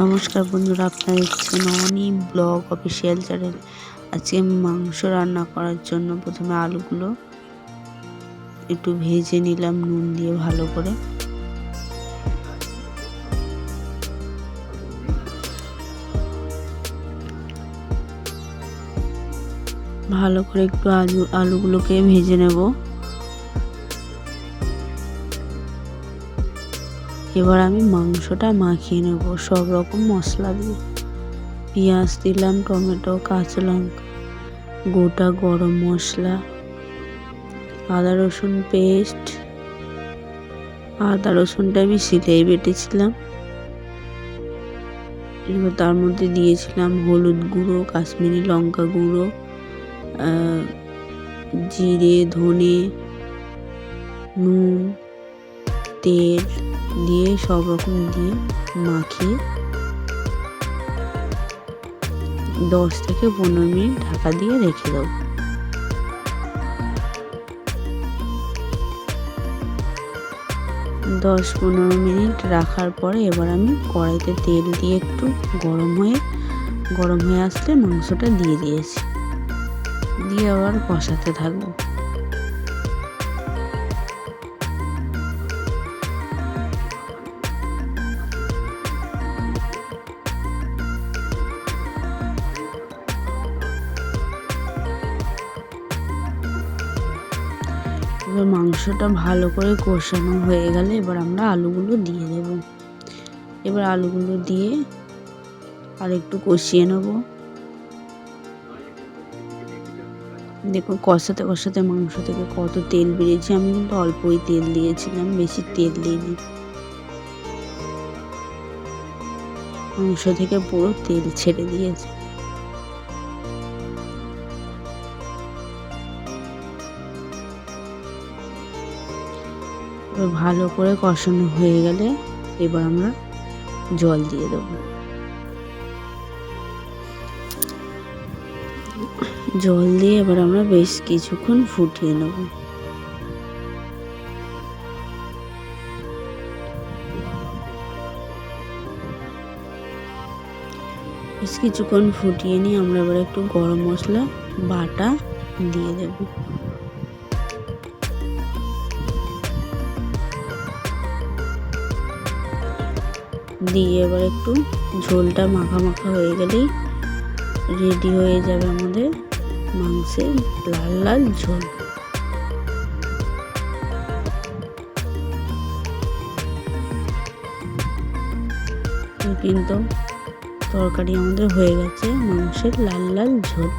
নমস্কার বন্ধুরা, আপনারা দেখছেন অনি ব্লগ অফিসিয়াল চ্যানেল। আজকে আমি মাংস রান্না করার জন্য প্রথমে আলুগুলো একটু ভেজে নিলাম নুন দিয়ে ভালো করে। একটু আলুগুলোকে ভেজে নেব। এবার আমি মাংসটা মাখিয়ে নেব সব রকম মশলা দিয়ে। পেঁয়াজ দিলাম, টমেটো, কাঁচা লঙ্কা, গোটা গরম মশলা, আদা রসুন পেস্ট। আদা রসুনটা আমি শিলেই বেটেছিলাম। এবার তার মধ্যে দিয়েছিলাম হলুদ গুঁড়ো, কাশ্মীরি লঙ্কা গুঁড়ো, জিরে, ধনে, নুন, তেল দিয়ে সব রকম দিয়ে মাখিয়ে 10 থেকে 15 মিনিট ঢাকা দিয়ে রেখে দেবো। দশ 15 মিনিট রাখার পরে এবার আমি কড়াইতে তেল দিয়ে একটু গরম হয়ে আসলে মাংসটা দিয়ে দিয়েছি, দিয়ে আবার কষাতে থাকবো। এবার মাংসটা ভালো করে কষানো হয়ে গেলে এবার আমরা আলুগুলো দিয়ে দেব। এবার আলুগুলো দিয়ে আর একটু কষিয়ে নেব। দেখুন কষাতে কষাতে মাংস থেকে কত তেল বেরিয়েছে। আমি কিন্তু অল্পই তেল দিয়েছিলাম, বেশি তেল দিইনি। মাংস থেকে পুরো তেল ছেড়ে দিয়েছে। ভালো করে কষানো হয়ে গেলে এবার আমরা জল দিয়ে দেব। জল দিয়ে এবার আমরা বেশ কিছুক্ষণ ফুটিয়ে নেব। বেশ কিছুক্ষণ ফুটিয়ে নিয়ে আমরা এবার একটু গরম মশলা বাটা দিয়ে দেব। দিয়ে এবার একটু ঝোলটা মাখা মাখা হয়ে গেলেই রেডি হয়ে যাবে আমাদের মাংসের লাল লাল ঝোল। কিন্তু তরকারি আমাদের হয়ে গেছে মাংসের লাল লাল ঝোল।